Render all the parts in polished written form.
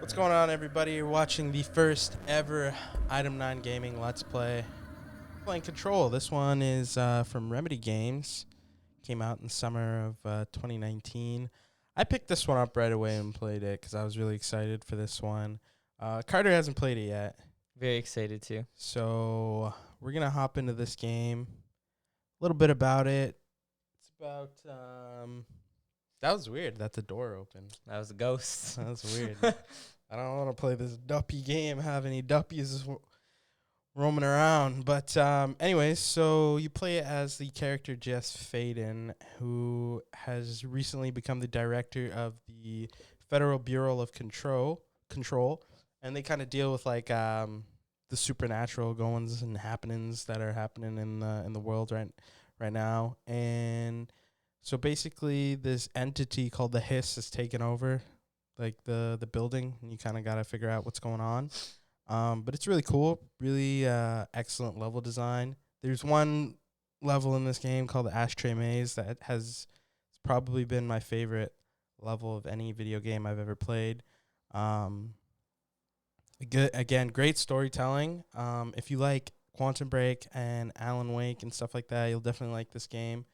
What's going on, everybody? You're watching the first ever Item 9 Gaming Let's Play. Playing Control. This one is from Remedy Games. Came out in the summer of 2019. I picked this one up right away and played it because I was really excited for this one. Carter hasn't played it yet. Very excited too. So we're going to hop into this game. A little bit about it. It's about... that was weird. That's a door open. That was a ghost. That was weird. I don't want to play this duppy game, have any duppies roaming around. But anyways, so you play it as the character Jesse Faden, who has recently become the director of the Federal Bureau of Control, and they kind of deal with like the supernatural goings and happenings that are happening in the world right now. And so basically, this entity called the Hiss has taken over, like the building, and you kind of got to figure out what's going on. But it's really cool, really excellent level design. There's one level in this game called the Ashtray Maze that has probably been my favorite level of any video game I've ever played. Again, great storytelling. If you like Quantum Break and Alan Wake and stuff like that, you'll definitely like this game.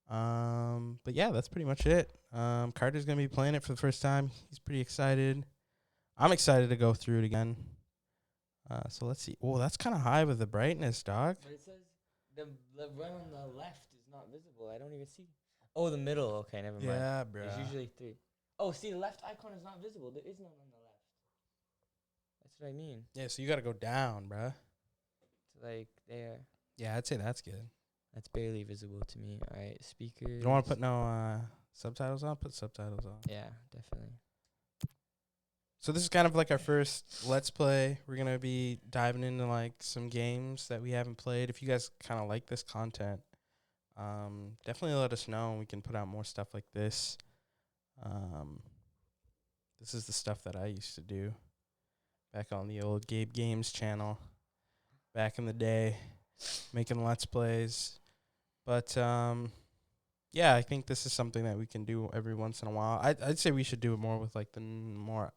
But yeah, that's pretty much it. Carter's going to be playing it for the first time. He's pretty excited. I'm excited to go through it again. So let's see. Oh, that's kind of high with the brightness, dog. But it says the one on the left is not visible. I don't even see. Oh, the middle. Okay, never mind. Yeah, bro. There's usually 3. Oh, see, the left icon is not visible. There is none on the left. That's what I mean. Yeah, so you got to go down, bro. It's like there. Yeah, I'd say that's good. That's barely visible to me. All right, speakers. You don't want to put no subtitles on? Put subtitles on. Yeah, definitely. So this is kind of like our first Let's Play. We're going to be diving into like some games that we haven't played. If you guys kind of like this content, definitely let us know and we can put out more stuff like this. This is the stuff that I used to do back on the old Gabe Games channel back in the day, making Let's Plays. But yeah, I think this is something that we can do every once in a while. I'd say we should do it more with like the more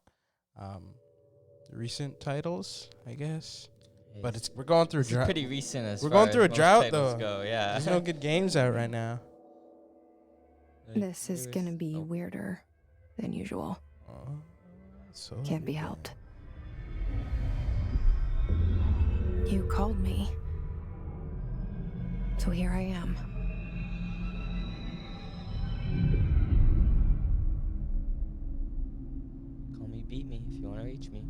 recent titles, I guess. But we're going through a drought. Pretty recent as we're far going through as a drought most though. titles go, yeah. There's no good games out right now. This is gonna be weirder than usual. So Can't be helped. You called me. So here I am. Call me, beat me if you want to reach me.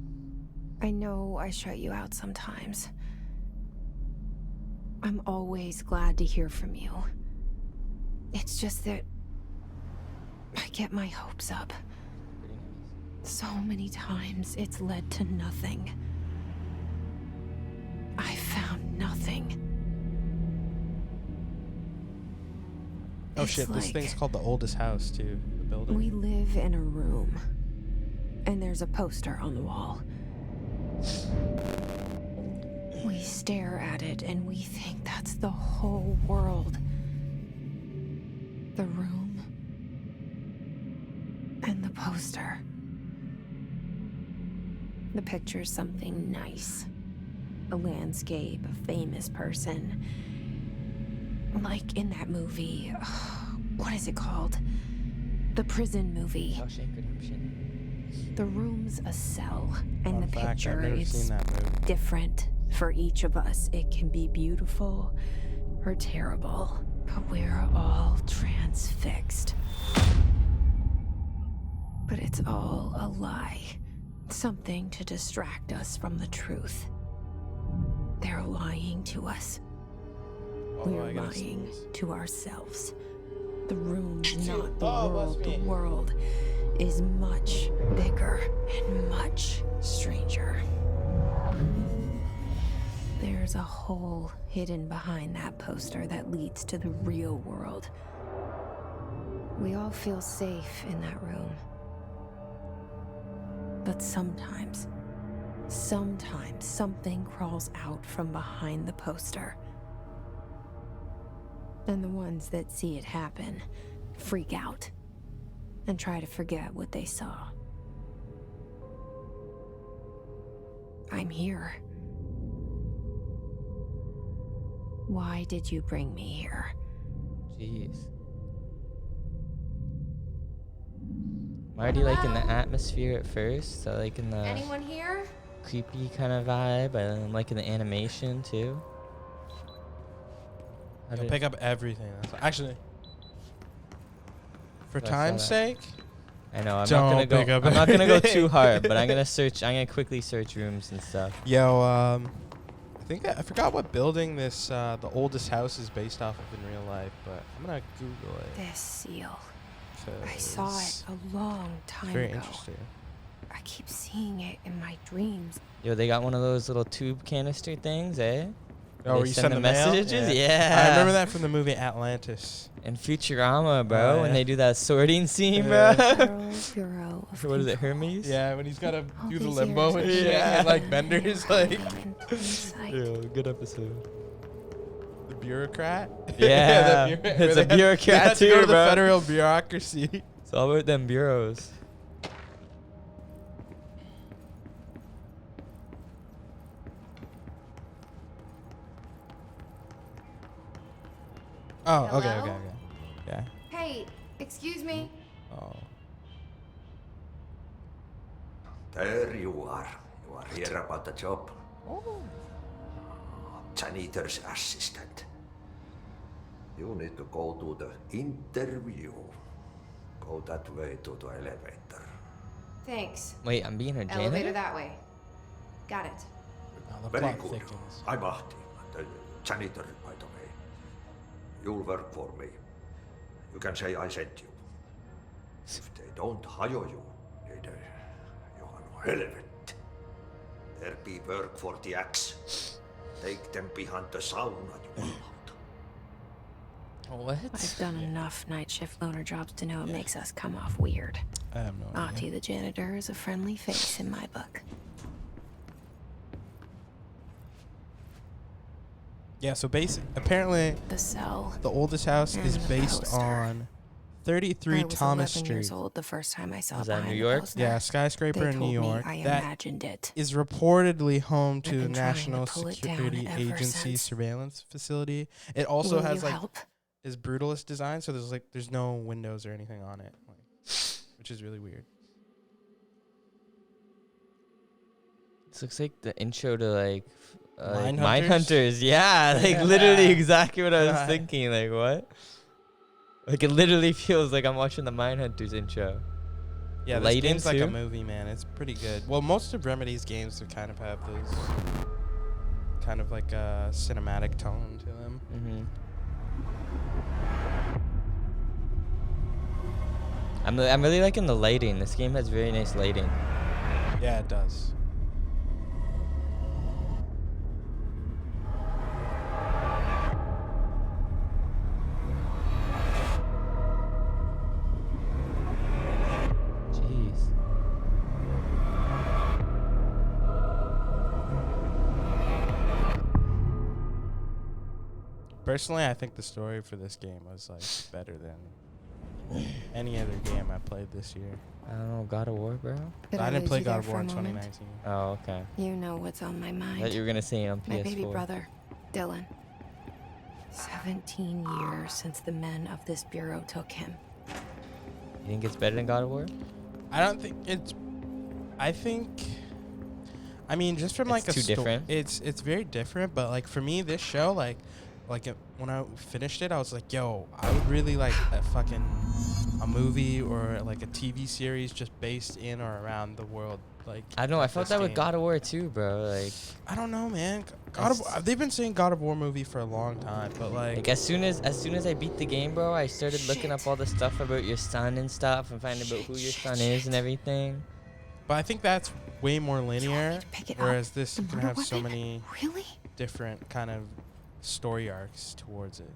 I know I shut you out sometimes. I'm always glad to hear from you. It's just that I get my hopes up. Pretty nice. So many times it's led to nothing. I found nothing. Oh It's shit, this like thing's called the oldest house too, the building. we live in a room, and there's a poster on the wall. We stare at it and we think that's the whole world. The room and the poster. The picture's something nice. A landscape, a famous person. Like in that movie, what is it called? The prison movie. Shawshank Redemption. The room's a cell, and Fun the fact, I've picture never is seen that movie. different for each of us. It can be beautiful or terrible, but we're all transfixed. But it's all a lie. Something to distract us from the truth. They're lying to us. We're I gotta see lying this. to ourselves. The room's not the Oh, world. that's The me. world is much bigger and much stranger. There's a hole hidden behind that poster that leads to the real world. We all feel safe in that room. But sometimes something crawls out from behind the poster. And the ones that see it happen freak out and try to forget what they saw. I'm here. Why did you bring me here? Jeez. I'm already like in the atmosphere at first, so like in the Anyone here? creepy kind of vibe, and I'm like in the animation too. How You'll did- pick up everything. Actually, for I saw time's that. sake, I know I'm Don't not gonna go. pick up I'm not gonna go everything. too hard, but I'm gonna search. I'm gonna quickly search rooms and stuff. yo, I think I forgot what building this the oldest house is based off of in real life, but I'm gonna Google it. This seal. I saw it a long time Very ago. interesting. I keep seeing it in my dreams. Yo, they got one of those little tube canister things, eh? Oh, They where you send send the the mail? messages? Yeah. I remember that from the movie Atlantis. And Futurama, bro, Oh, when yeah. they do that sorting scene, Yeah. bro. Federal Bureau of What is it, Control. Hermes? Yeah, when he's gotta All do the these limbo years and I've shit, Yeah. and like Bender's like in plain sight. Yo, good episode. the bureaucrat. Yeah, the bureaucrat. it's a They bureaucrat have to go too, to the bro. federal bureaucracy. It's all about them bureaus. Oh, okay, Hello? okay, okay. Yeah. Hey, excuse me. Oh. There you are. You are here about the job. Janitor's assistant. You need to go to the interview. Go that way to the elevator. Thanks. Wait, I'm being a Elevator janitor? that way. Got it. Now the Very plot good. thickens. I'm Ahti, the janitor, by the way. You'll work for me. You can say I sent you. If they don't hire you, then you are no helvet. There be work for the axe. Take them behind the sauna, you are out. What? I've done enough night shift loner jobs to know it makes us come off weird. I have no idea. Ahti the janitor is a friendly face in my book. Yeah, so apparently The cell. the oldest house is And the based poster. on 33 I was Thomas 11 years Street. old the first time I saw Was that behind New the York? poster. Yeah, skyscraper They in New told me York. I That imagined it. is reportedly home to I've the been trying to National pull it down Security ever Agency since. surveillance facility. It also Will has you like help? is brutalist design, so there's no windows or anything on it, which is really weird. This looks like the intro to like Mine Mine Hunters? Hunters. Yeah, like Yeah. literally exactly what I was Right. thinking. Like what? Like it literally feels like I'm watching the Mine Hunters intro. Yeah, this Lighting game's like a too? movie, man. It's pretty good. Well, most of Remedy's games kind of have those kind of like a cinematic tone to them. Mm-hmm. I'm really liking the lighting. This game has very nice lighting. Yeah, it does. Jeez. Personally, I think the story for this game was like better than any other game I played this year. I don't know, God of War, bro. Could I didn't lose play you God there of for War a in moment? 2019. Oh, okay. You know what's on my I mind. thought you were gonna say on My PS4. baby brother, Dylan. 17 years since the men of this bureau took him. You think it's better than God of War? I don't think it's. I think. I mean, just from like It's a too different? It's very different, but like for me, this show, like when I finished it, I was like, yo, I would really like a movie or like a TV series just based in or around the world. Like I don't know. I of felt this that with game. God of War too, bro. Like I don't know, man. God of It's- they've been saying God of War movie for a long time, but like as soon as I beat the game, bro, I started looking up Shit. all the stuff about your son and stuff and finding about who your son is and everything. but I think that's way more linear, to pick it up? whereas this The can murder have so weapon? many Really? different kind of story arcs towards it.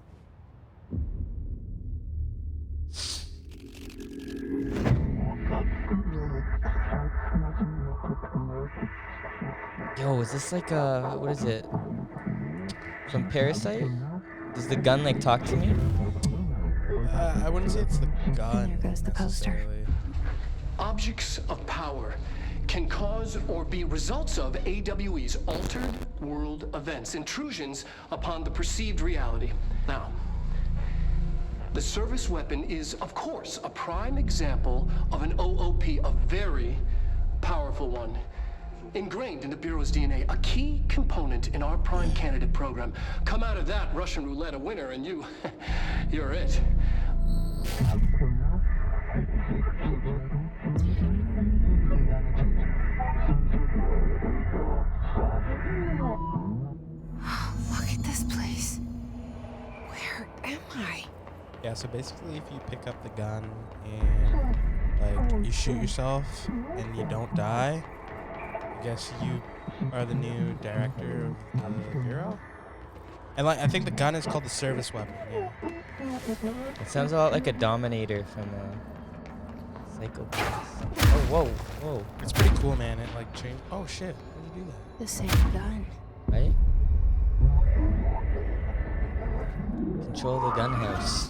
Yo, is this like what is it? From Parasite? Does the gun like talk to me? I wouldn't say it's the gun. There goes the poster. necessarily. Objects of power can cause or be results of AWE's altered world events, intrusions upon the perceived reality. Now, the service weapon is, of course, a prime example of an OOP, a very powerful one. Ingrained in the Bureau's DNA, a key component in our prime candidate program. Come out of that Russian roulette a winner, and you're it. Look at this place. Where am I? Yeah, so basically if you pick up the gun and like you shoot yourself and you don't die, I guess you are the new director of the Bureau. And like I think the gun is called the service weapon, yeah. It sounds a lot like a Dominator from Psychopaths. Oh, whoa, whoa. It's pretty cool, man. It like changed. Oh shit, how did you do that? The same gun. Right? Control the gun house.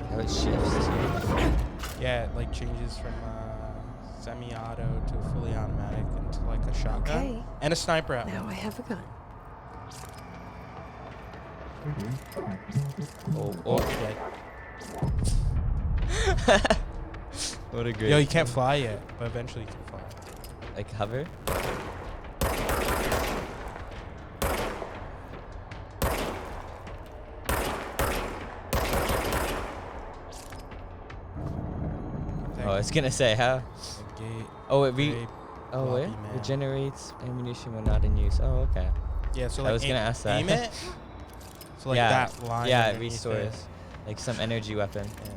How it shifts too. Yeah, it like changes from semi-auto to fully automatic into like a shotgun. Okay. And a sniper at Now I have a gun. Oh, Oh, oh. yeah. What a great. Yo, you can't fly yet, but eventually you can fly. Like hover? Oh, I was gonna say how. The gate. Oh, it Gabe, Oh, Floppy wait. man. Regenerates ammunition when not in use. Oh, okay. Yeah, so I like was gonna ask that. aim it. So like yeah, that line. yeah, it underneath restores. Like some energy weapon. Yeah.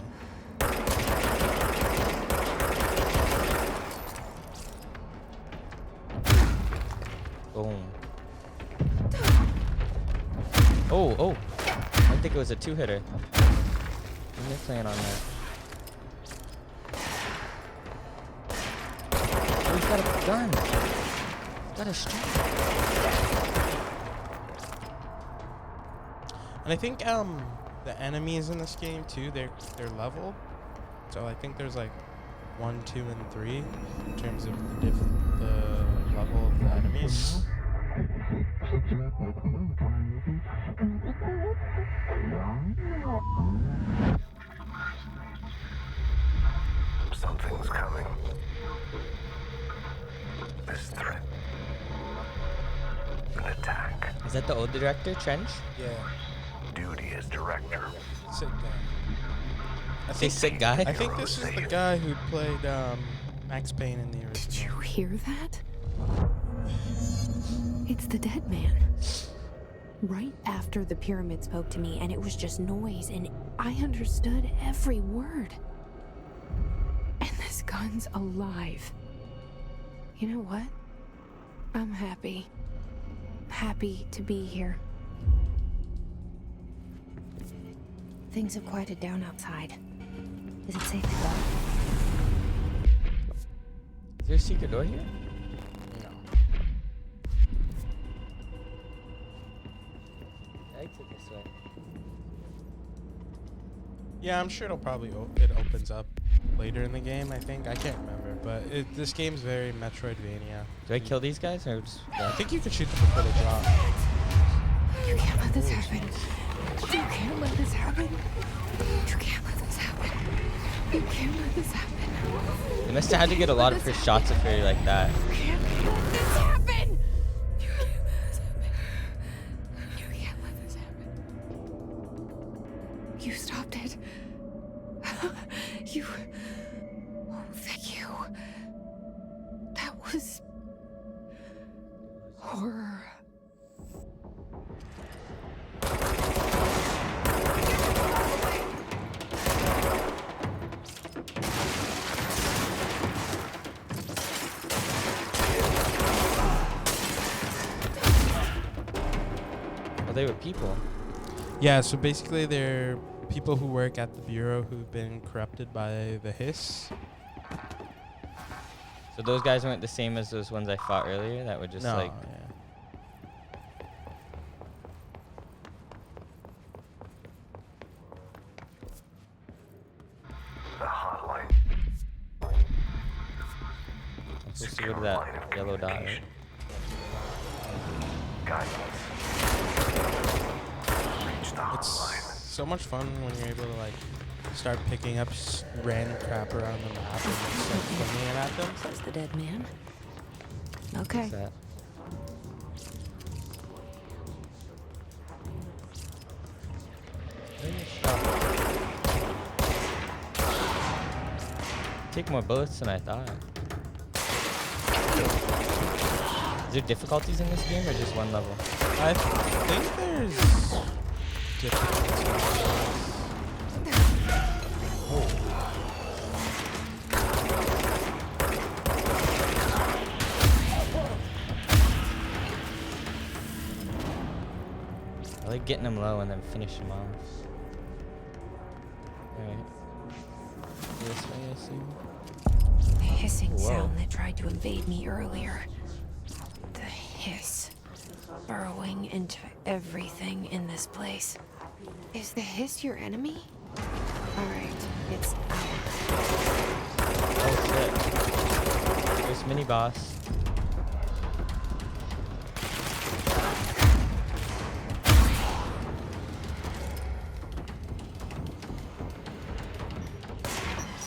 Boom. Oh, oh. I think it was a two-hitter. I'm gonna plan on that. Oh, he's got a gun. He's got a strike. And I think the enemies in this game too, they're leveled. So I think there's like 1, 2, and 3 in terms of the level of the enemies. Something's coming. This threat. An attack. Is that the old director, Trench? Yeah, Duty as director. sick guy. I Say think sick guy? I think this is the guy who played Max Payne in the Did original. you hear that? It's the dead man. Right after the pyramid spoke to me, and it was just noise, and I understood every word. And this gun's alive. You know what? I'm happy. Happy to be here. Things have quieted down outside. Is it safe to go? Is there a secret door here? No. I exit this way. Yeah, I'm sure it'll probably it opens up later in the game. I think I can't remember, but this game's very Metroidvania. Do I kill these guys or just? I think you can shoot them before they drop. You can't let this happen. You can't let this happen. You can't let this happen. You can't let this happen. They must have had to get a lot of first shots of her like that. You can't let this happen. You can't let this happen. You can't let this happen. You stopped it. You. Oh, thank you. That was horror. Oh, they were people. Yeah, so basically they're people who work at the Bureau who've been corrupted by the hiss. So those guys weren't the same as those ones I fought earlier. That were just No, like. yeah. The hotline. Supposed to go to that yellow dot, right? Guidance. Reach the It's hotline. so much fun when you're able to like start picking up random crap around the map and just start flinging it at them. Says the dead man. Okay. What's that? Take more bullets than I thought. Is there difficulties in this game or just one level? I think there's difficulties. I like getting them low and then finish them off. Alright. This way, I assume. The hissing Whoa. sound that tried to invade me earlier. The hiss. Burrowing into everything in this place. Is the hiss your enemy? Alright, it's our. Oh shit. There's mini boss.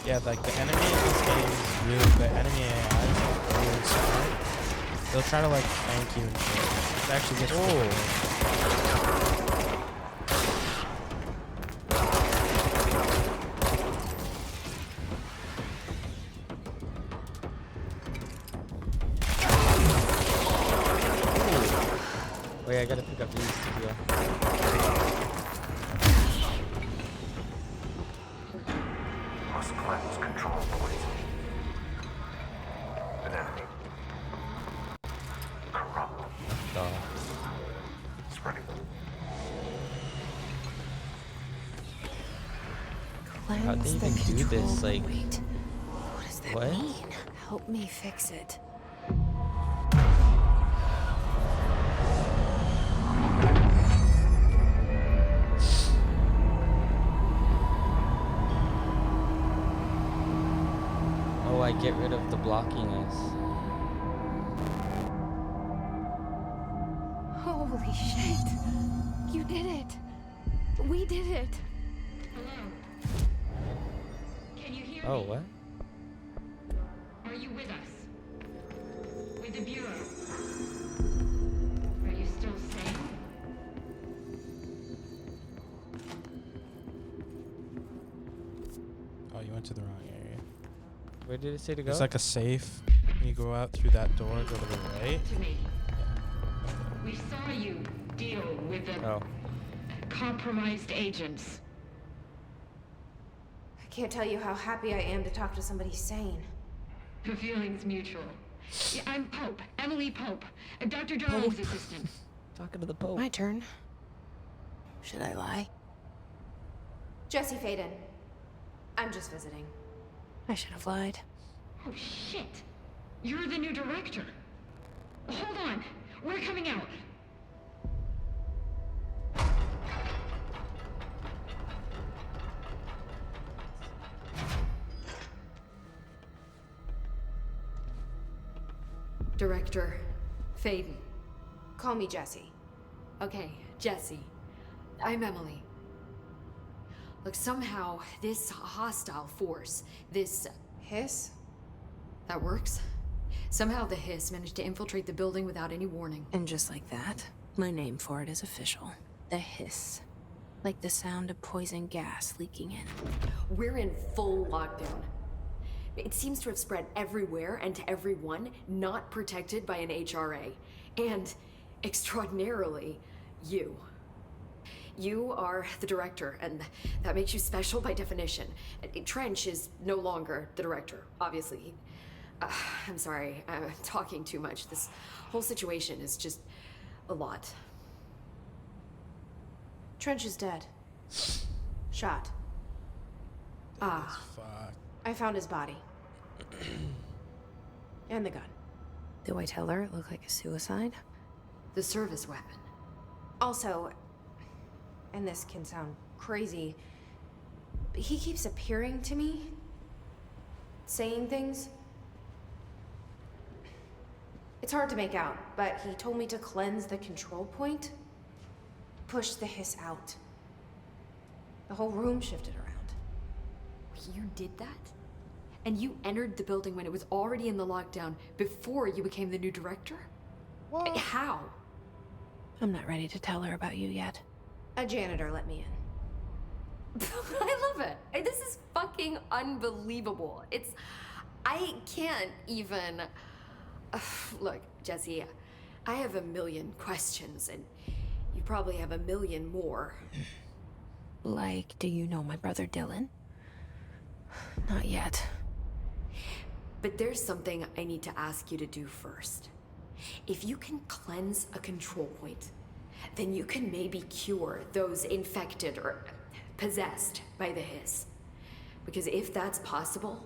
Yeah, like the enemy in this game is really, the enemy AI is like really smart. They'll try to like flank you and shit. It actually gets cool. Wait, I gotta pick up these to go. Must cleanse control poison. An enemy. Corrupt. Duh. Spreading. How'd they Cleanse the even do this? control Like, point. What does that what? mean? Help me fix it. Oh, I get rid of the blockiness. Holy shit! You did it! We did it! Hello? Can you hear Oh, me? what? Are you with us? With the Bureau? Are you still sane? Oh, you went to the wrong area. Where did it say to go? There's like a safe. You go out through that door, go to the right. To me. We saw you deal with the Oh. compromised agents. I can't tell you how happy I am to talk to somebody sane. The feeling's mutual. Yeah, I'm Pope, Emily Pope, Dr. Jones' assistant. Talking to the Pope. My turn. Should I lie? Jesse Faden. I'm just visiting. I should have lied. Oh shit! You're the new director. Hold on, we're coming out. Director Faden. Call me Jesse. Okay, Jesse. I'm Emily. Look, somehow this hostile force, this Hiss? that works. Somehow the hiss managed to infiltrate the building without any warning. And just like that, my name for it is official. The hiss. Like the sound of poison gas leaking in. We're in full lockdown. It seems to have spread everywhere and to everyone not protected by an HRA. And, extraordinarily, you. You are the director, and that makes you special by definition. Trench is no longer the director, obviously. I'm sorry, I'm talking too much. This whole situation is just a lot. Trench is dead. Shot. Ah, Fuck. I found his body. And the gun. Do I tell her it looked like a suicide? the service weapon. Also, and this can sound crazy, but he keeps appearing to me, saying things. It's hard to make out, but he told me to cleanse the control point. Push the hiss out. The whole room shifted around. You did that? And you entered the building when it was already in the lockdown before you became the new director? What? How? I'm not ready to tell her about you yet. A janitor let me in. I love it. This is fucking unbelievable. I can't even... Look, Jesse, I have a million questions, and you probably have a million more. Like, do you know my brother Dylan? Not yet. But there's something I need to ask you to do first. If you can cleanse a control point, then you can maybe cure those infected or possessed by the hiss. Because if that's possible,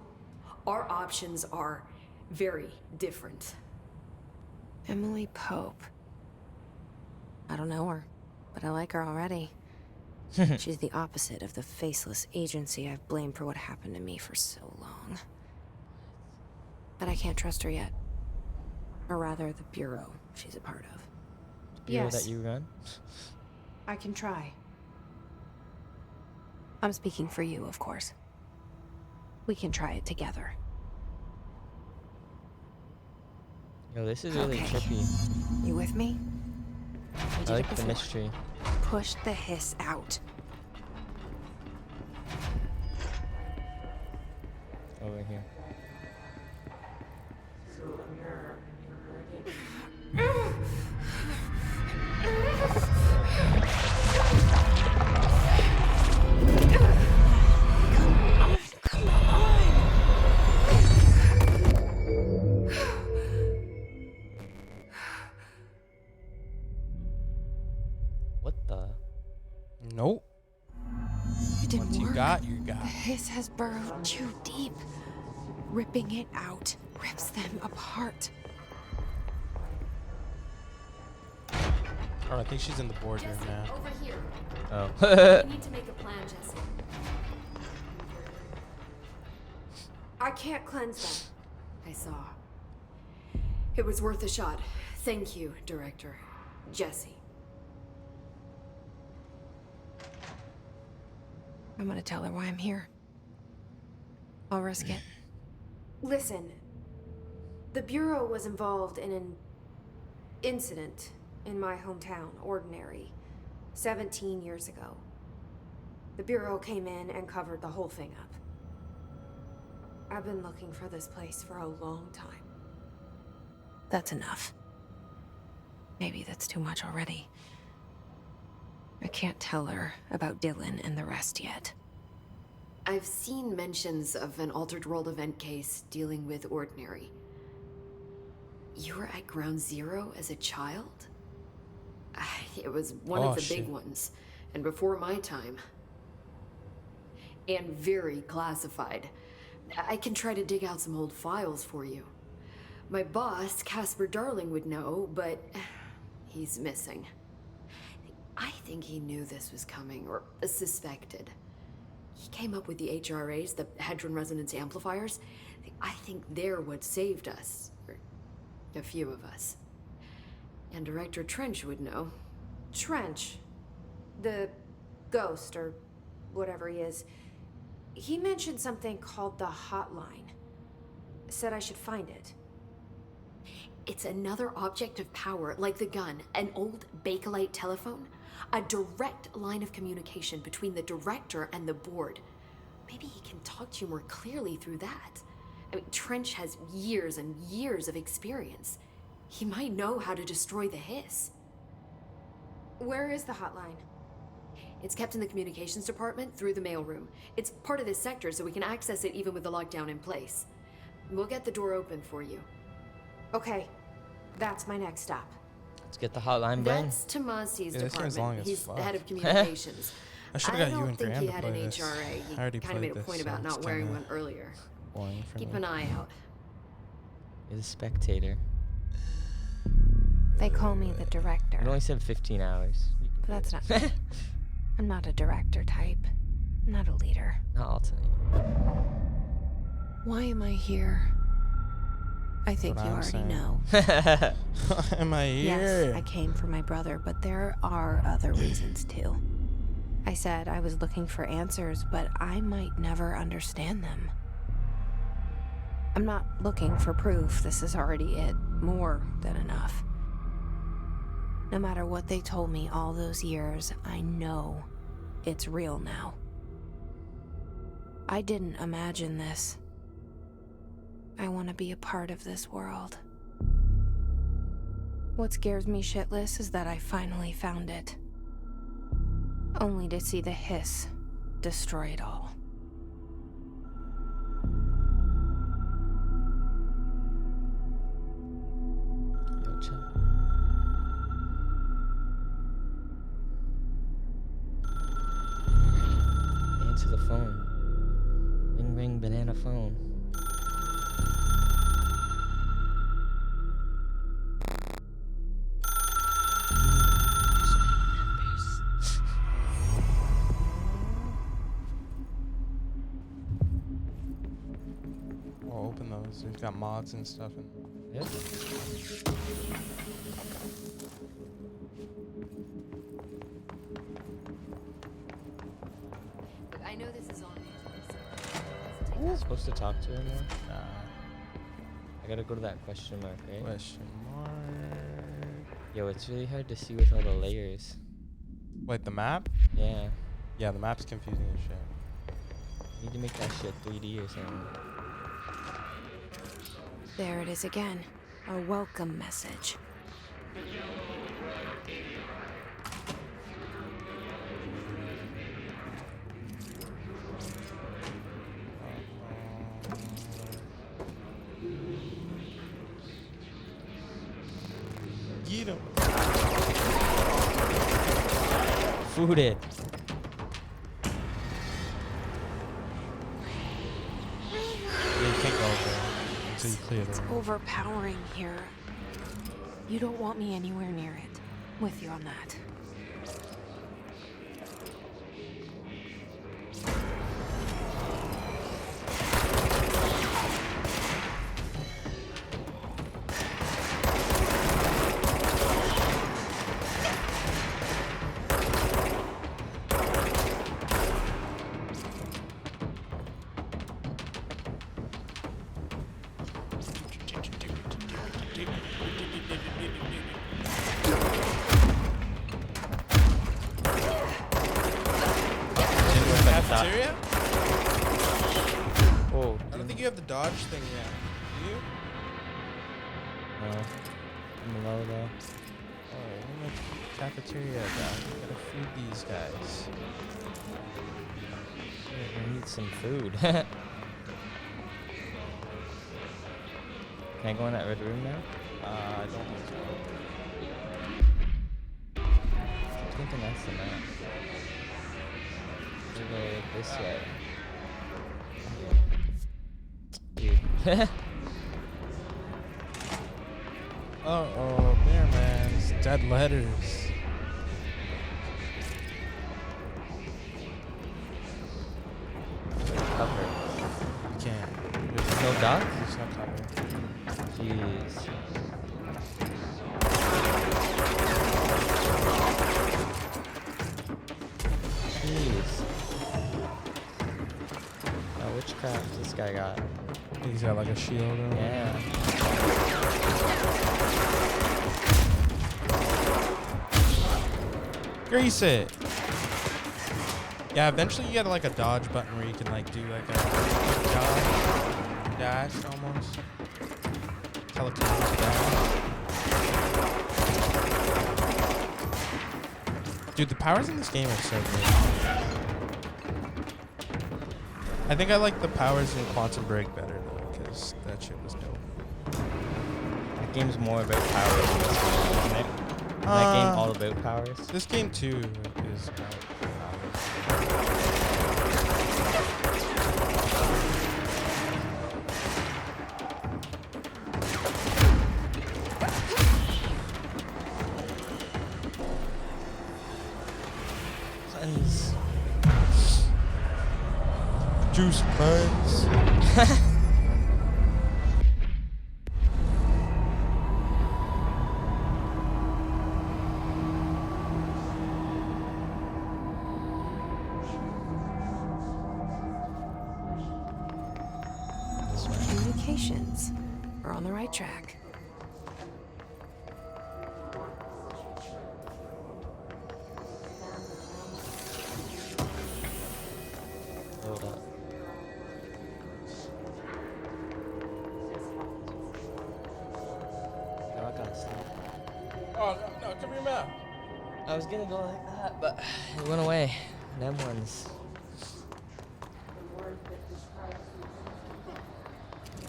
our options are very different. Emily Pope. I don't know her, but I like her already. She's the opposite of the faceless agency I've blamed for what happened to me for so long. But I can't trust her yet. Or rather, the bureau she's a part of. The bureau that you run? I can try. I'm speaking for you, of course. We can try it together. Yo, this is really trippy. You with me? We did I it like the before. mystery. Push the hiss out. Over here. Come on. What the? Nope. It didn't Once you work. got, you got. The hiss has burrowed too deep. Ripping it out rips them apart. Oh, I think she's in the boardroom Jesse, now. over here. Oh. We need to make a plan, Jesse. I can't cleanse them. I saw. It was worth a shot. Thank you, Director. Jesse. I'm gonna tell her why I'm here. I'll risk it. Listen, the Bureau was involved in an incident in my hometown, Ordinary, 17 years ago. The Bureau came in and covered the whole thing up. I've been looking for this place for a long time. That's enough. Maybe that's too much already. I can't tell her about Dylan and the rest yet. I've seen mentions of an Altered World event case dealing with Ordinary. You were at Ground Zero as a child? It was one of the big ones, and before my time. And very classified. I can try to dig out some old files for you. My boss, Casper Darling, would know, but he's missing. I think he knew this was coming, or suspected. He came up with the HRAs, the Hadron Resonance Amplifiers. I think they're what saved us. Or a few of us. And Director Trench would know. Trench, the ghost, or whatever he is, he mentioned something called the hotline. Said I should find it. It's another object of power, like the gun, an old Bakelite telephone. A direct line of communication between the director and the board. Maybe he can talk to you more clearly through that. I mean, Trench has years and years of experience. He might know how to destroy the hiss. Where is the hotline? It's kept in the communications department through the mailroom. It's part of this sector, so we can access it even with the lockdown in place. We'll get the door open for you. Okay, that's my next stop. Let's get the hotline bang. That's Tomasi's Yeah, this game's department. long as He's fuck. the head of communications. I should have got you don't and think Graham he to had play an this. HRA. I He already kind of made a played point this, about so not it's wearing kinda one earlier. boring for Keep me. an eye out. You're the spectator. They call me the director. It only said 15 hours. You can But do that's it. not me. I'm not a director type. I'm not a leader. Not alternate. Why am I here? I think what you I'm already saying. know. Am I here? Yes, I came for my brother, but there are other reasons too. I said I was looking for answers, but I might never understand them. I'm not looking for proof. This is already it. More than enough. No matter what they told me all those years, I know it's real now. I didn't imagine this. I want to be a part of this world. What scares me shitless is that I finally found it. Only to see the hiss destroy it all. Yo, chill. Answer the phone. Ring ring banana phone. We'll open those. We've got mods and stuff in. Yep. I know this is on Am I supposed to talk to her more? Nah. I gotta go to that question mark, right? Question mark. Yo, it's really hard to see with all the layers. Wait, the map? Yeah. Yeah, the map's confusing as shit. Need to make that shit 3D or something. There it is again. A welcome message. Get him. Food it. Yeah, you can't go over there until you clear It's the room. overpowering here. You don't want me anywhere near it. With you on that. Cafeteria? Oh, I don't think you have the dodge thing yet. Do you? no. I'm low though. Oh, I'm in the cafeteria guy. Gotta feed these guys. I need some food. Can I go in that red room now? I don't think so. I'm thinking that's the map. Should go this way. Dude. Uh-oh, there, man. It's dead letters. Cover. You can't. No dock? There's no cover. Jeez. Jeez. Oh, witchcraft this guy got. He's got like a shield on. Yeah. Grease it. Yeah, eventually you get like a dodge button where you can like do like a dodge, dash almost. Telekinetic dash. Dude, the powers in this game are so good. I think I like the powers in Quantum Break better though, because that shit was dope. That game's more about powers than this one, isn't it? Isn't that game all about powers? This game too is about powers. Cleanse. Juice cleanse. communications. We're on the right track. Hold up. Now I gotta sleep. Oh, no, come here, man. I was gonna go like that, but it went away. Them ones.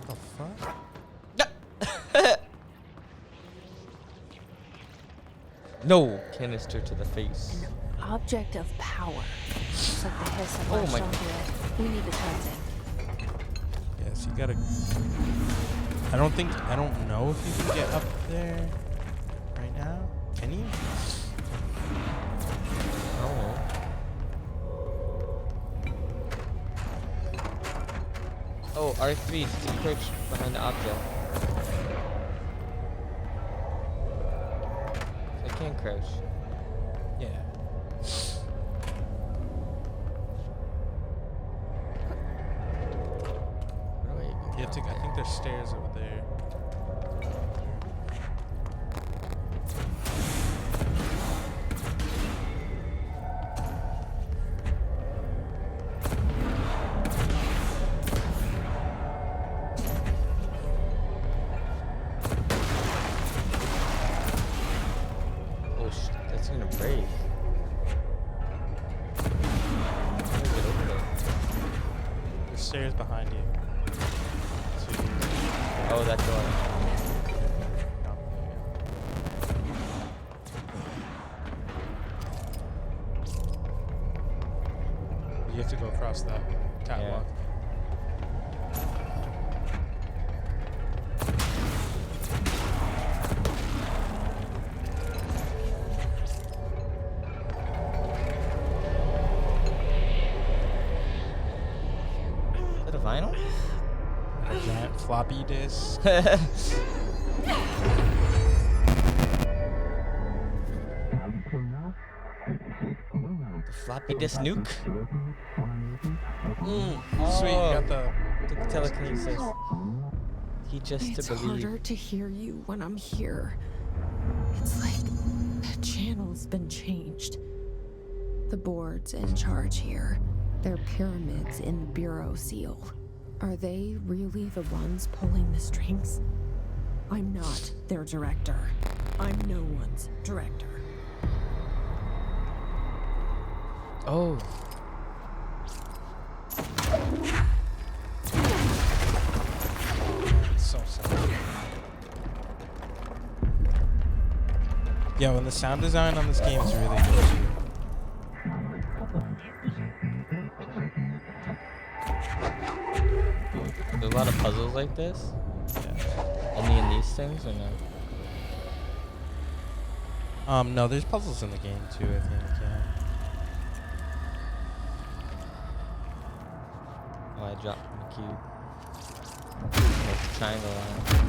The fuck? No! Canister to the face. Object of power. Looks like the hiss of Oh latched my- onto it. We need to cleanse it. Yes, you gotta. I don't know if you can get up there right now. Can you? Oh. Oh, R3 to crouch behind the object. I can crouch. Yeah. Where do I even You have to. go I think there's stairs over there. Oh shit, that's gonna break. How do I get over there? There's stairs behind you. Oh, that door. You have to go across that catwalk. Is that a vinyl? A giant floppy disk. The floppy disk nuke? Sweet, you got the. Took the telekinesis. Teach us It's to believe. harder to hear you when I'm here. It's like the channel's been changed. The board's in charge here. They're pyramids in the Bureau seal. Are they really the ones pulling the strings? I'm not their director. I'm no one's director. Oh. So sad. Yeah, and the sound design on this game is really good too. There's a lot of puzzles like this? Yeah. Only in these things or no? No, there's puzzles in the game too, I think, yeah. Oh, I dropped from the cube. Like a triangle line.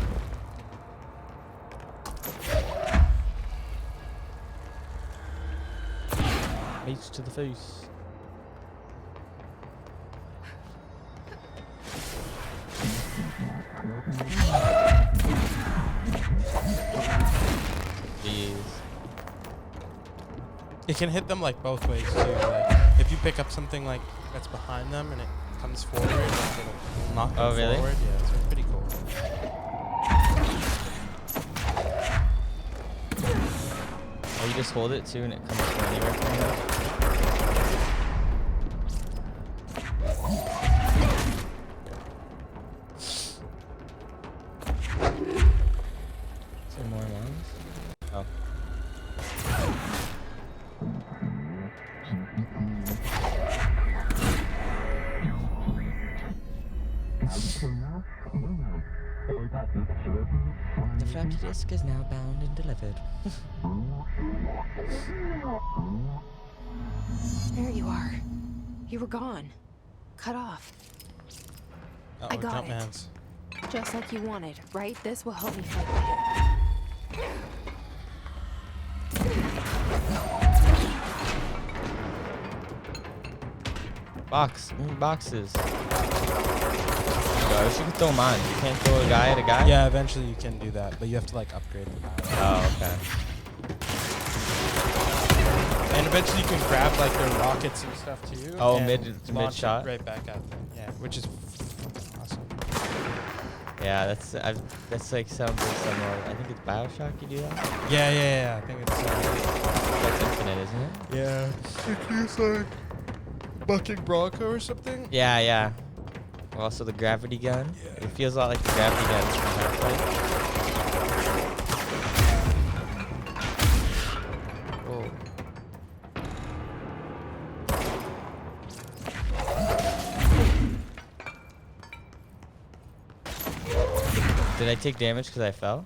H to the face. Jeez. It can hit them like both ways too. Like if you pick up something like that's behind them and it comes forward, like it'll knock them really? forward. Yeah, it's pretty cool. Oh, you just hold it too and it comes from anywhere from you? Is there more ones? Oh. The floppy disk is now bound and delivered. There you are. You were gone. Cut off. Uh-oh, I got jump it. mans. Just like you wanted, right? This will help me fight the hit. Boxes. though. I wish you could throw them on. You can't throw a guy at a guy? Yeah, eventually you can do that, but you have to like upgrade the power. Oh, okay. And eventually you can grab like their rockets and stuff too. Oh, and mid launch it shot? right back at them. Yeah, which is awesome. Yeah, that's like something similar. I think it's Bioshock you do that? Yeah. I think it's. That's Infinite, isn't it? Yeah. It's like bucking Bronco or something. Yeah. Also the gravity gun. Yeah. It feels a lot like the gravity guns from Half-Life. Oh. Did I take damage because I fell?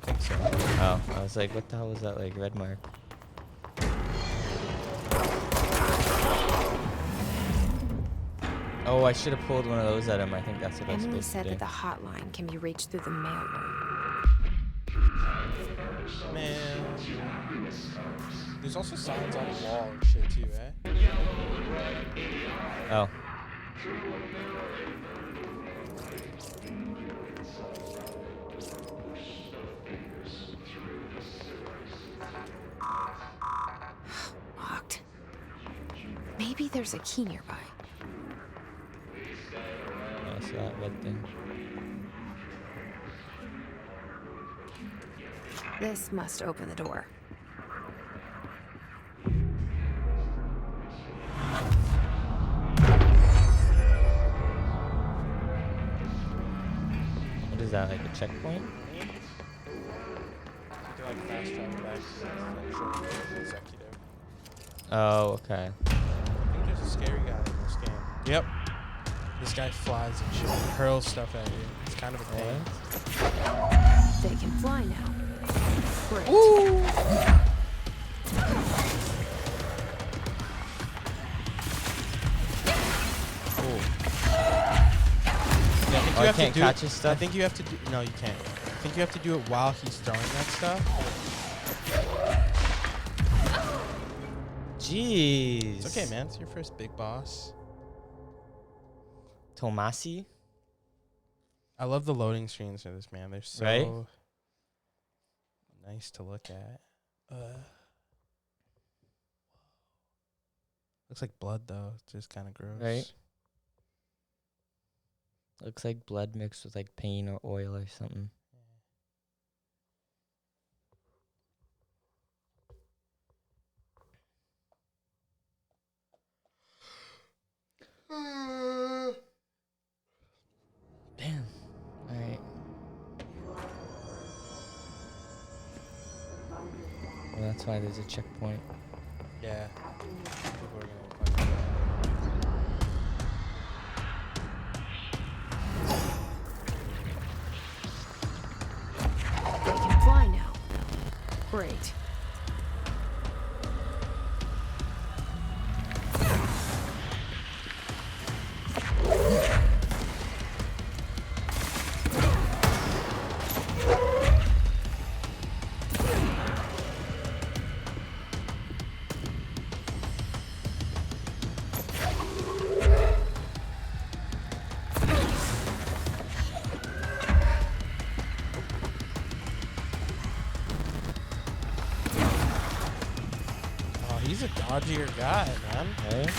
I think so. Oh, I was like, what the hell was that like red mark? Oh, I should have pulled one of those at him. I think that's what I was Emily supposed said to do. that the hotline can be reached through the mailroom. Man. There's also signs on the wall and shit too, eh? Oh. Locked. Maybe there's a key nearby. Yeah, so that red thing. This must open the door. What is that, like a checkpoint? You can like fast travel back to the short executive. Oh, okay. I think there's a scary guy in this game. Yep. This guy flies and shit. He hurls stuff at you. It's kind of a thing. They can fly now. Great. Yeah, Oh, I can't catch his stuff? I think you have to do. No, you can't. I think you have to do it while he's throwing that stuff. Jeez. It's okay, man. It's your first big boss. Tomasi? I love the loading screens for this, man. They're so Right? nice to look at. Looks like blood though. It's just kind of gross. Right. Looks like blood mixed with like paint or oil or something. Damn. Alright. Well, that's why there's a checkpoint. Yeah. People are gonna fucking They can fly now. Great. He's a dodgier guy, man. Right?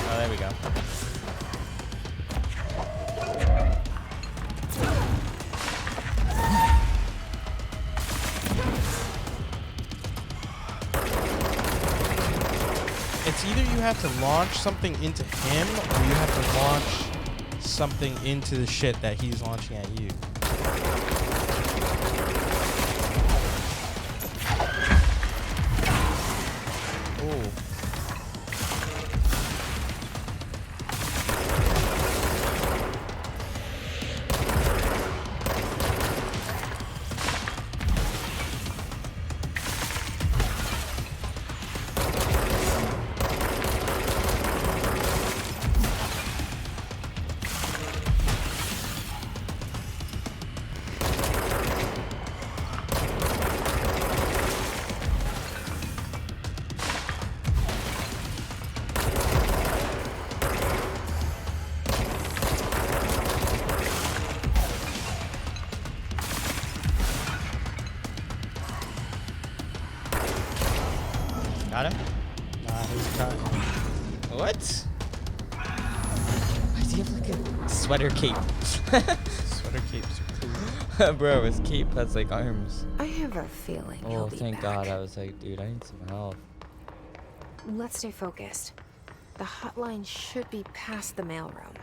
Oh, there we go. It's either you have to launch something into him or you have to launch something into the shit that he's launching at you. Oh. he have like a sweater cape? Sweater capes are cool. Bro, his cape has like arms. I have a feeling he'll Oh, be thank back. God. I was like, dude, I need some help. Let's stay focused. The hotline should be past the mailroom.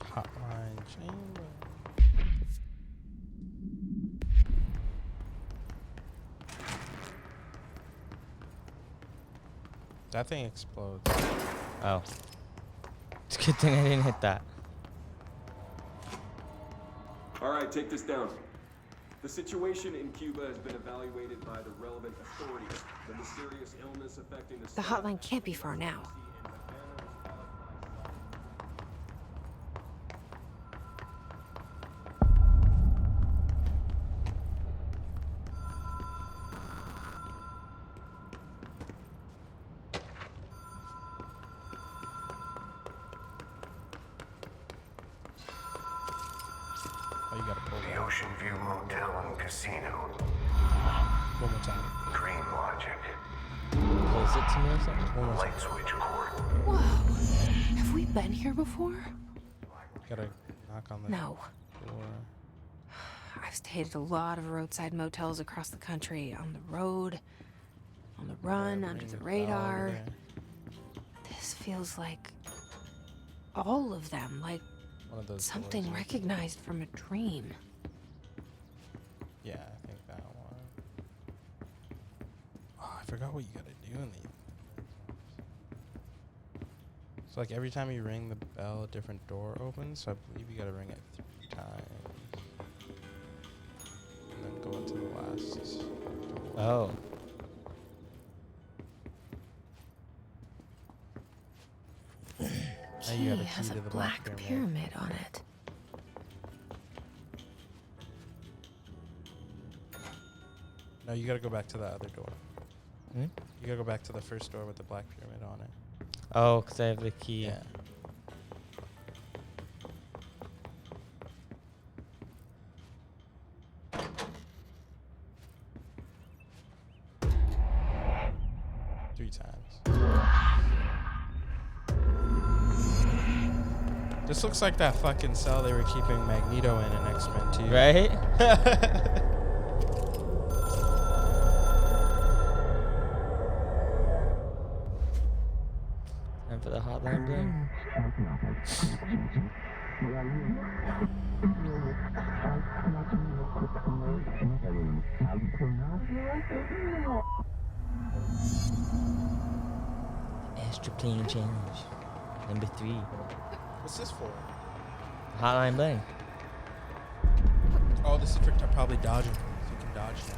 Hotline chamber. That thing explodes. Oh. It's a good thing I didn't hit that. All right, take this down. The situation in Cuba has been evaluated by the relevant authorities. The mysterious illness affecting the The hotline can't be far now. Oh, you gotta pull The that. Ocean View Motel and Casino. One more time. Dream Logic. Close it to me or something? One more time. Light switch cord. Whoa. Have we been here before? Gotta knock on the No. door. I've stayed at a lot of roadside motels across the country, on the road, on the run, under Ring the bell over radar. there. This feels like all of them, like One of those something doors. recognized from a dream. Yeah, I think that one. Oh, I forgot what you gotta do in these. So like every time you ring the bell, a different door opens. So I believe you gotta ring it 3 times. And then go into the last door. Oh. Now you got a Key has key a to the black pyramid on it. No, you gotta go back to the other door. Hmm? You gotta go back to the first door with the black pyramid on it. Oh, because I have the key. Yeah. Three times. This looks like that fucking cell they were keeping Magneto in X-Men 2. Right? Time for the hotline bling. Astro plane change. Number 3. What's this for? Hotline bling. Oh, this is for probably dodging. So you can dodge now.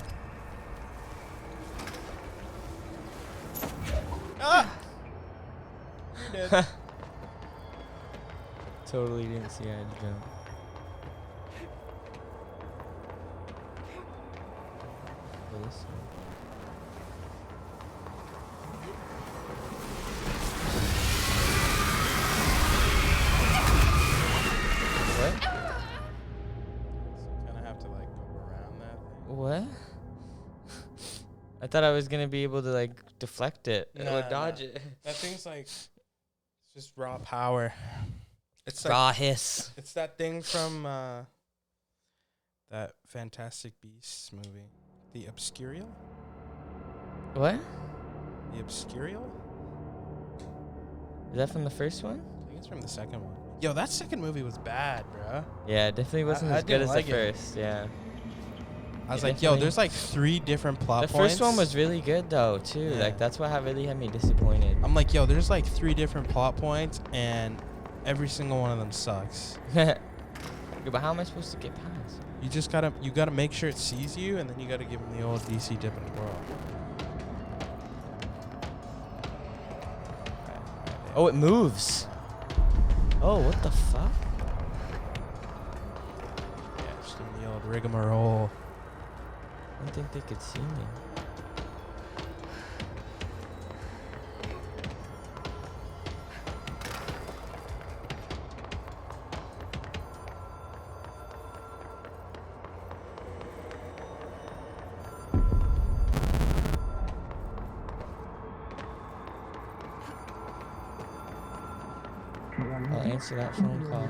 Ah! You're dead. Totally didn't see I had to jump. Go this way. What? So you kind of have to like go around that thing. What? I thought I was gonna be able to like deflect it Nah, or dodge nah. it. That thing's like it's just raw power. It's like Raw hiss. it's that thing from that Fantastic Beasts movie, The Obscurial. What? The Obscurial. Is that from the first one? I think it's from the second one. Yo, that second movie was bad, bruh. Yeah, it definitely wasn't I as good didn't as like the it. first. Yeah. I was Yeah, like, yo, definitely. there's like 3 different plot The points. first one was really good though too. Yeah. Like that's what really had me disappointed. I'm like, yo, there's like 3 different plot points, and every single one of them sucks. Yeah, but how am I supposed to get past? You just gotta make sure it sees you, and then you gotta give him the old DC dip and twirl. Oh, it moves. Oh, what the fuck? Yeah, just give him the old rigmarole. I don't think they could see me. Answer that phone call.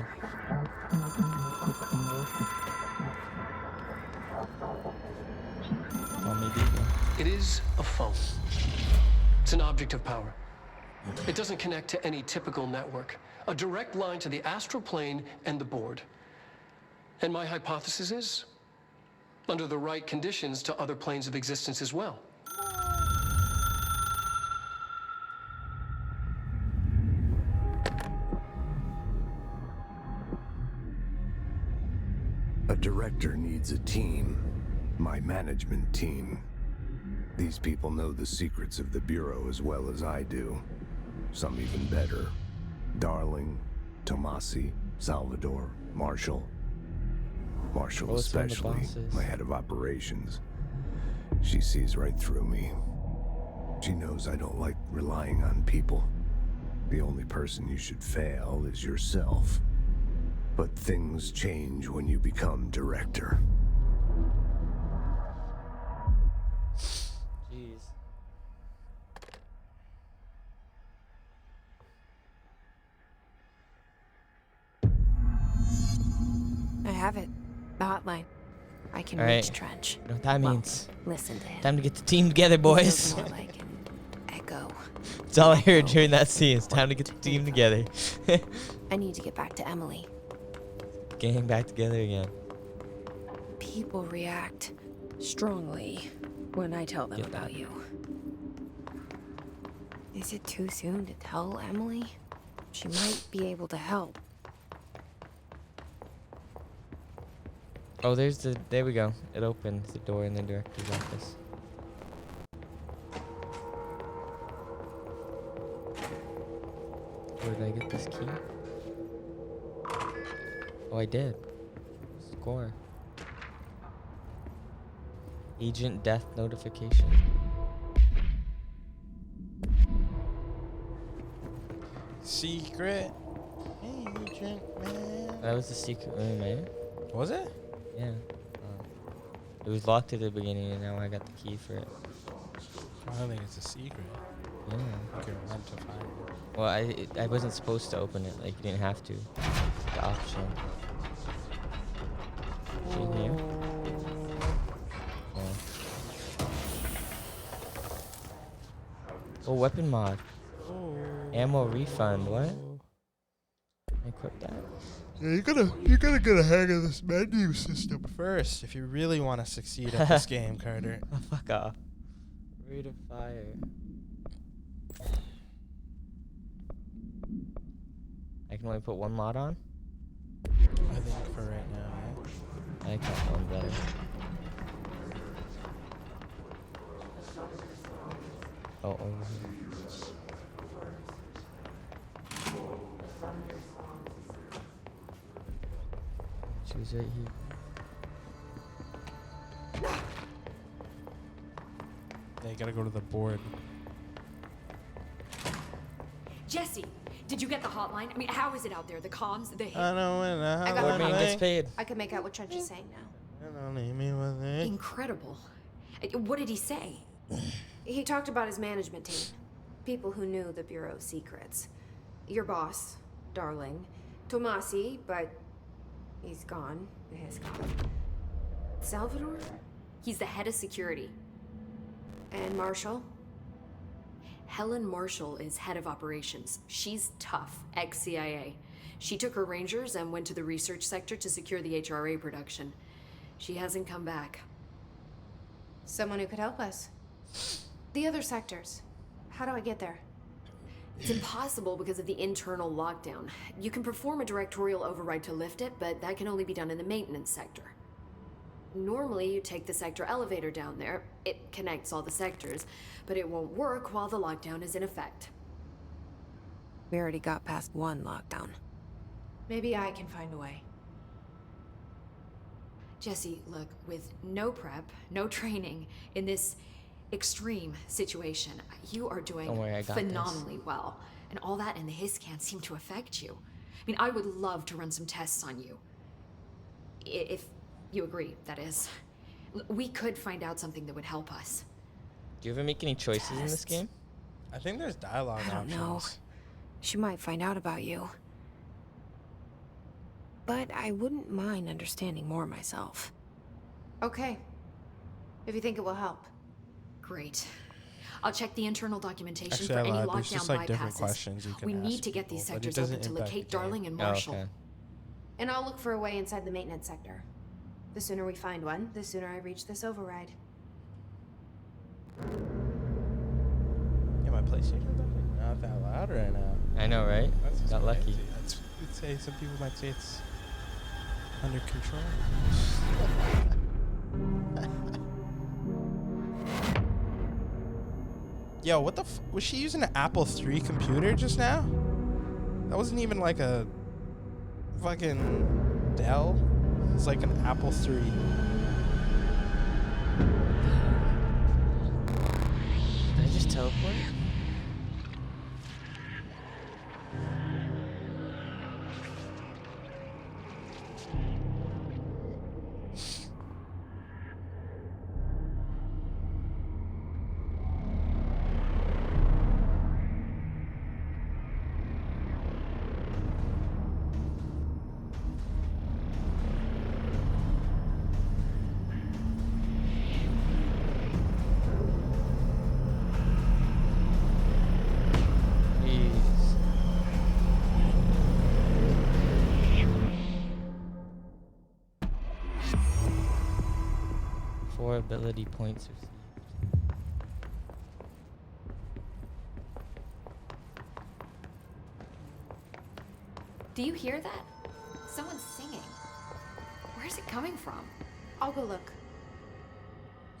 Call me Deacon. It is a phone. It's an object of power. It doesn't connect to any typical network. A direct line to the astral plane and the board. And my hypothesis is, under the right conditions, to other planes of existence as well. A director needs a team. My management team. These people know the secrets of the Bureau as well as I do. Some even better. Darling, Tomasi, Salvador, Marshall. Marshall Oh, some of the especially, bosses. my head of operations. She sees right through me. She knows I don't like relying on people. The only person you should fail is yourself. But things change when you become director. Jeez. I have it. The hotline. I can All reach right. Trench. You know what that Well, means? listen to him. Time to get the team together, He boys. feels more like an echo. That's all I heard during that scene. It's time to get the team together. I need to get back to Emily. Getting back together again. People react strongly when I tell them Get about that. you. Is it too soon to tell Emily? She might be able to help. Oh, there we go. It opens the door in the director's office. Where did I get this key? Oh, I did. Score. Agent death notification. Secret agent man. That was the secret room, eh? Was it? Yeah. It was locked at the beginning, and now I got the key for it. I don't think it's a secret. Yeah. I think you're meant to find it. Well, I wasn't supposed to open it. Like, you didn't have to. The option. Is she in here? Oh. Oh, weapon mod. Ammo refund. What? Equip that. Yeah, you gotta get a hang of this menu system first if you really want to succeed at this game, Carter. Oh, fuck off. Rate of fire. I can only put one mod on? I think for right now, I like that one better. Oh, over here. She was right here. yeah. You gotta go to the board. Jesse, did you get the hotline? I mean, how is it out there? The comms, the hit? I know when I got Board the man gets paid. I can make out what Trench is saying now. don't leave me with it. Incredible. What did he say? He talked about his management team. People who knew the Bureau's secrets. Your boss, Darling. Tomasi, but he's gone. He's gone. Salvador? He's the head of security. And Marshall? Helen Marshall is head of operations. She's tough, ex-CIA. She took her Rangers and went to the research sector to secure the HRA production. She hasn't come back. Someone who could help us. The other sectors. How do I get there? It's impossible because of the internal lockdown. You can perform a directorial override to lift it, but that can only be done in the maintenance sector. Normally, you take the sector elevator down there. It connects all the sectors, but it won't work while the lockdown is in effect. We already got past one lockdown. Maybe I can find a way. Jesse, look, with no prep, no training, in this extreme situation, you are doing Don't worry, I got phenomenally well. And all that and the hiss can't seem to affect you. I mean, I would love to run some tests on you. If you agree, that is. We could find out something that would help us. Do you ever make any choices in this Tests. game? I think there's dialogue I don't options. know. She might find out about you. but I wouldn't mind understanding more myself. Okay. If you think it will help. Great. I'll check the internal documentation Actually, for I any lied. There's lockdown just like different bypasses. questions you can We ask need to get these people, but it sectors open doesn't to impact locate the game. Darling and Oh, Marshall. okay. And I'll look for a way inside the maintenance sector. The sooner we find one, the sooner I reach this override. Yeah, my PlayStation's not that loud right now. I know, right? That's just Got lucky. crazy. I'd say some people might say it's under control. Yo, what the was she using an Apple III computer just now? That wasn't even like a fucking Dell. It's like an Apple III. Did I just teleport? Jeez. 4 ability points received. Do you hear that? Someone's singing. Where's it coming from? I'll go look.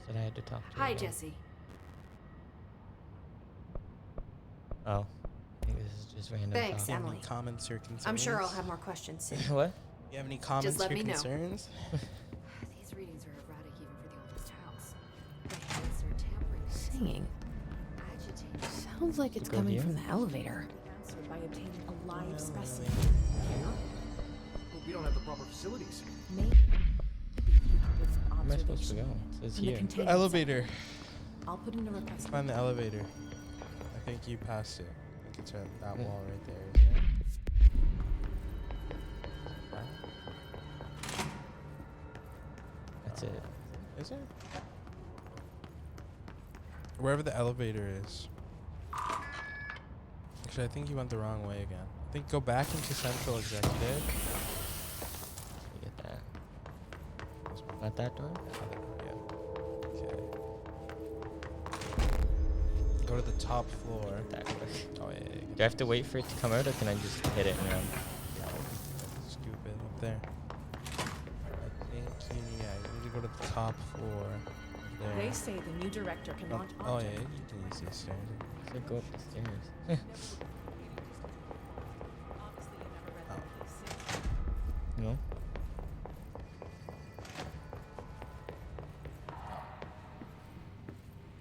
Said I had to talk to Hi, her. Jesse. Oh. I think this is just random Thanks, Do you talk. have any Emily. comments or concerns? I'm sure I'll have more questions soon. What? You have any comments let or me know. concerns? These readings are erratic even for the oldest house. The heads are tampering. Singing. Agitated. Sounds like it's Go coming here? from the elevator. Answered by obtaining a live specimen. But we don't have the proper facilities. Maybe you can give an Where am I supposed to observation go? It says from the here. containment Elevator. center. I'll put in a request. Find the elevator. I think you passed it. I think it's at that Yeah. wall right there, isn't it? That's it. Is it? Wherever the elevator is. Actually, I think you went the wrong way again. I think go back into Central Executive. Let me get that. Not that door? Yeah. Okay. Go to the top floor. That quick. Oh yeah. Do I have to wait for it to come out, or can I just hit it and run? Stupid up there. I think you need to go to the top floor. There. They say the new director can launch Oh yeah, objects. you can use these stairs. So go up the stairs. Obviously, you never read Oh. the piece. No?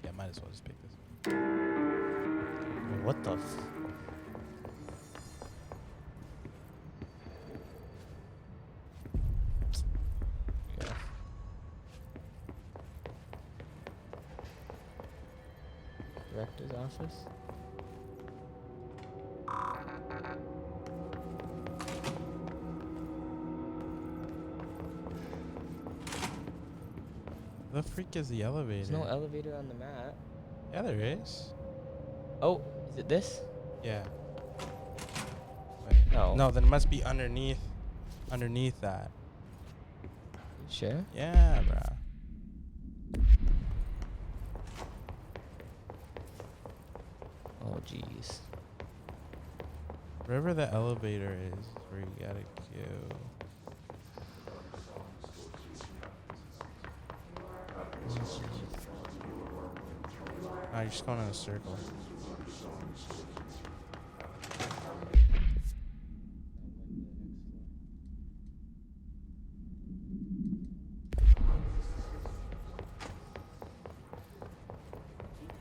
Yeah, might as well just pick this. What the f? Yeah. Director's office? The freak is the elevator? There's no elevator on the map. Yeah, there is. Oh, is it this? Yeah. Wait. No. No, then it must be underneath that. You sure? Yeah, bruh. Oh, jeez. Wherever the elevator is where you gotta go. Oh, you're just going in a circle.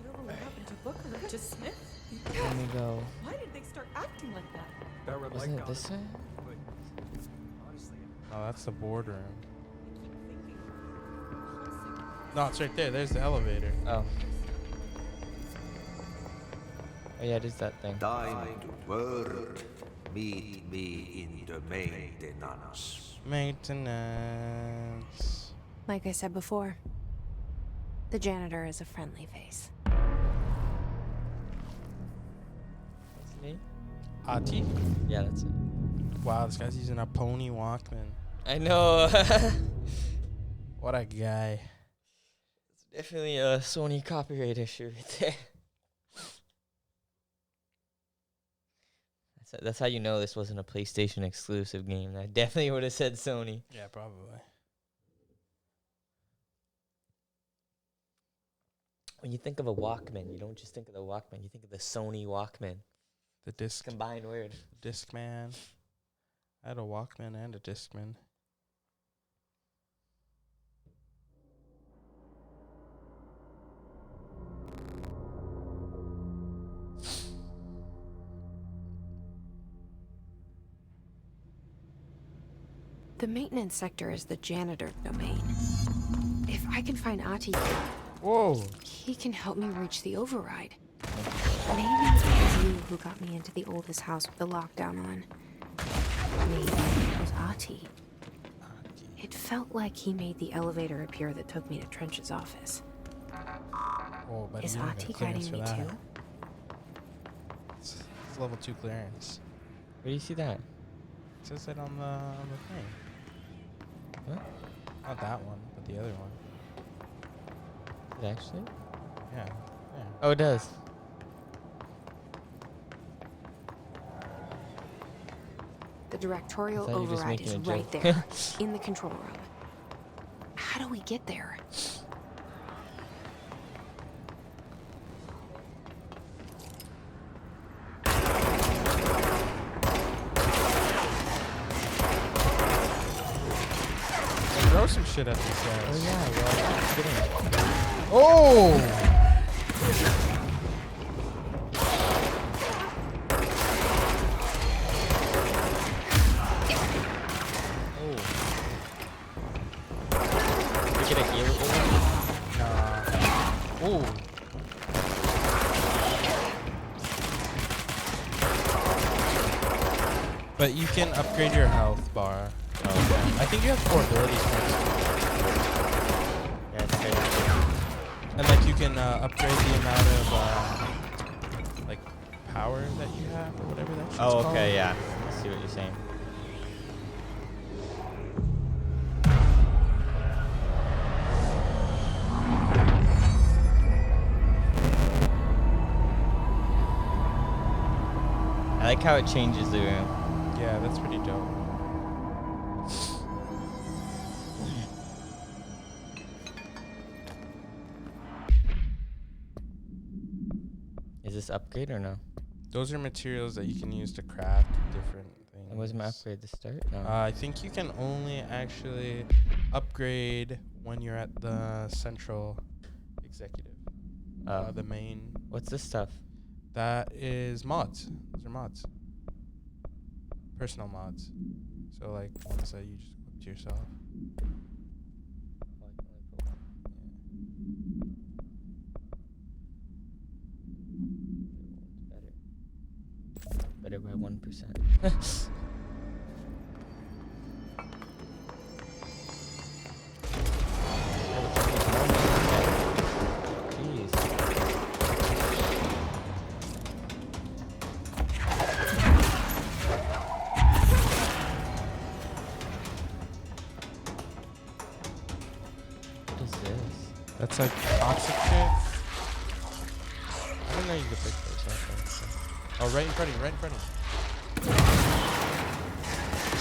Get over what happened to Booker, to Smith. Let me go. Why did they start acting like that? That red Wasn't light it got this us. way? But honestly, Oh, that's the boardroom. I keep thinking. No, it's right there. There's the elevator. Oh. Oh yeah, it is that thing. Time to work. meet me in the maintenance. Maintenance. Like I said before, the janitor is a friendly face. What's his name? Ati? Yeah, that's it. Wow, this guy's using a pony Walkman. I know. What a guy. It's definitely a Sony copyright issue right there. That's how you know this wasn't a PlayStation exclusive game. I definitely would have said Sony. Yeah, probably. When you think of a Walkman, you don't just think of the Walkman. You think of the Sony Walkman. The disc. Combined word. Discman. I had a Walkman and a Discman. The maintenance sector is the janitor domain. If I can find Ati, Whoa. he can help me reach the override. Maybe it was you who got me into the oldest house with the lockdown on. Maybe it was Ati. It felt like he made the elevator appear that took me to Trench's office. Oh, but Is you don't Ati get clearance guiding me for that. too? It's level 2 clearance. Where do you see that? It says it on the thing. What? Not that one, but the other one. Did it actually? Yeah. Oh, it does. The directorial I thought you were just override is making a right joke. there, in the control room. How do we get there? Throw some shit at these guys. Oh, yeah. Well, kidding. Oh! We get a heal over? Nah. Ooh. But you can upgrade your health bar. Oh, okay. I think you have 4 abilities points. Yeah, it's crazy. And like you can upgrade the amount of like power that you have or whatever that shit's Oh, called. okay, yeah. I see what you're saying. I like how it changes the room. Yeah, that's pretty dope. Is this upgrade or no? Those are materials that you can use to craft different things. And was my upgrade to start? No. I think you can only actually upgrade when you're at the central executive. The main. What's this stuff? That is mods. Those are mods. Personal mods. So like ones that you just equip to yourself. Better by 1%. That's like toxic shit. I don't know you could pick those up. So. Oh, right in front of you, right in front of you.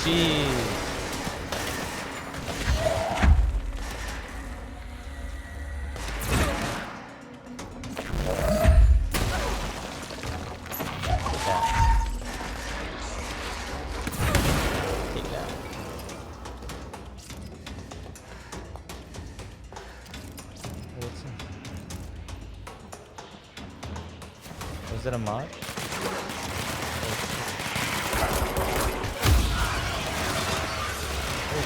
Jeez. Take that. What's that? Was it a mod?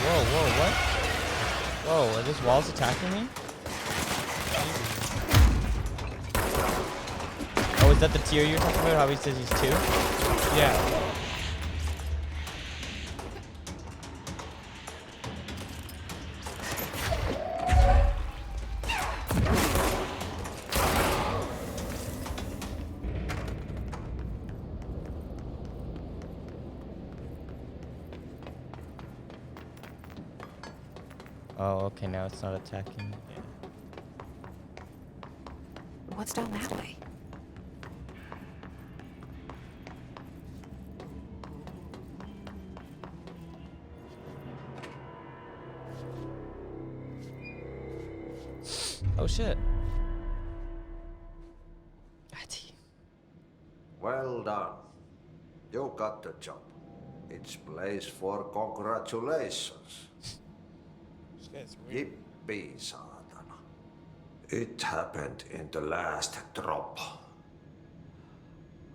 Oh, whoa, what? Whoa, are these walls attacking me? Oh, is that the tier you're talking about? How he says he's 2? Yeah. Oh, okay, now it's not attacking. Yeah. What's down that way? Oh shit. Well done. You got the job. It's place for congratulations. This guy's weird. Yippee, saatana. It happened in the last drop.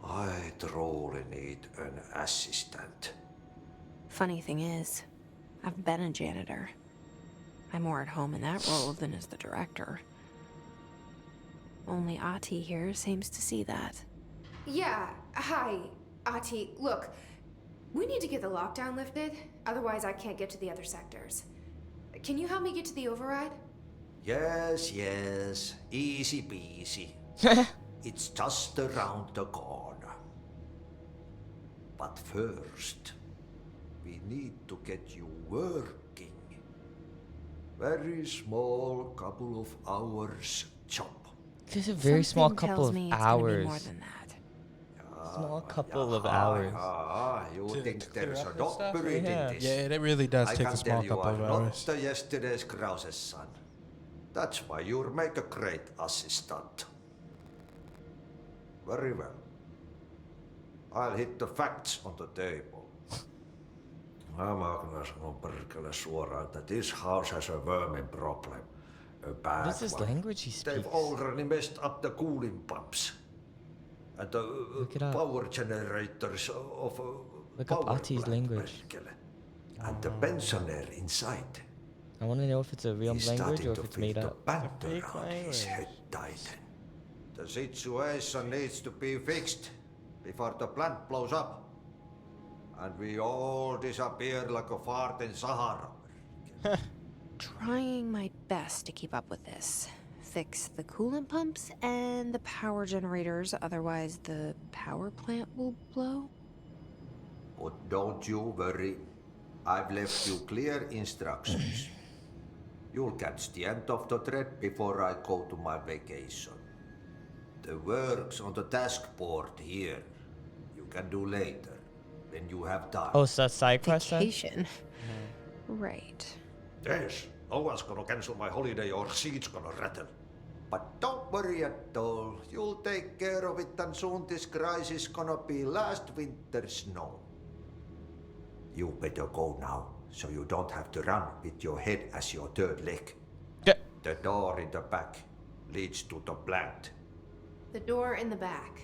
I truly need an assistant. Funny thing is, I've been a janitor. I'm more at home in that role than as the director. Only Ati here seems to see that. Yeah, hi, Ati. Look, we need to get the lockdown lifted, otherwise I can't get to the other sectors. Can you help me get to the override? Yes, easy peasy. It's just around the corner. But first, we need to get you working. Very small couple of hours job. This is a very small Something couple tells of me it's gonna be hours. more than that. Small couple of hours. You think there's a and dot stuff? buried Yeah. in this? Yeah, it really does I take can a small tell you couple of are hours. not the yesterday's Krause's son. That's why you'll make a great assistant. Very well. I'll hit the facts on the table. Mä kyllä sanon perkele suoraan, että this house has a vermin problem. A bad What is this one. language he speaks? They've already messed up the cooling pumps. And the Look it up. power generators of Look power up Ati's plant, language. perkele. And the pensioner inside. I want to know if it's a real He's language or starting if to it's feel made the up. panther fake around his language. head tighten. The situation needs to be fixed before the plant blows up. And we all disappear like a fart in Sahara. Trying my best to keep up with this. Fix the coolant pumps and the power generators, otherwise the power plant will blow. But don't you worry. I've left you clear instructions. You'll catch the end of the thread before I go to my vacation. The work's on the task board here. You can do later, when you have time. Oh, so that's side quest then? Vacation. Right. Yes, no one's gonna cancel my holiday or seat's gonna rattle. But don't worry at all. You'll take care of it and soon this crisis gonna be last winter's snow. You better go now, so you don't have to run with your head as your third leg. Yeah. The door in the back leads to the plant. The door in the back.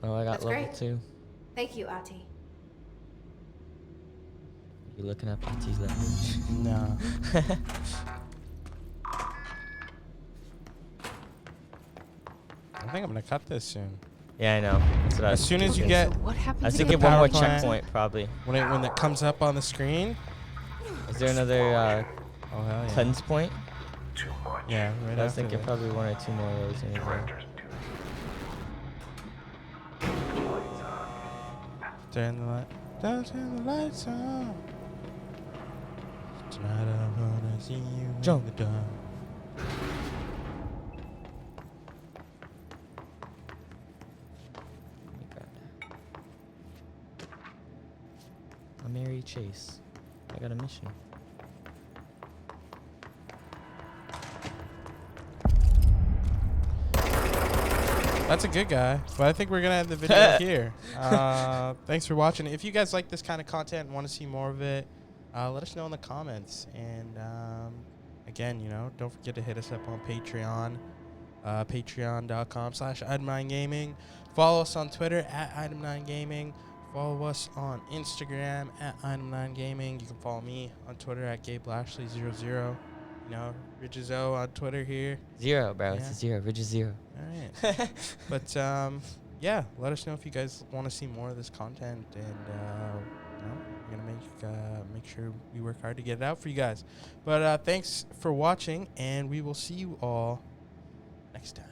Oh, I got That's level great. 2. Thank you, Ati. You looking up Ati's language? No. I think I'm gonna cut this soon. Yeah, I know. That's what I As was soon as you thinking. get, So what I happens was if thinking the one power more plant- checkpoint, probably. when it comes up on the screen. Is there another Oh hell yeah. cleanse point? Yeah, right I was after thinking that. probably 1 or 2 more of those in there. Turn the light. Don't turn the lights on. Tonight I wanna see you Jump. in the dark. A Mary Chase. I got a mission. That's a good guy. But I think we're gonna end the video here. Thanks for watching. If you guys like this kind of content and want to see more of it, let us know in the comments. And again, don't forget to hit us up on Patreon, patreon.com/item9gaming. Follow us on Twitter @item9gaming. Follow us on Instagram @item9gaming. You can follow me on Twitter @gabe_Lashley00. Ridges O on Twitter here. 0, bro. Yeah. It's a 0. Ridge is 0. All right. But yeah, let us know if you guys want to see more of this content, and we're gonna make sure we work hard to get it out for you guys. But thanks for watching, and we will see you all next time.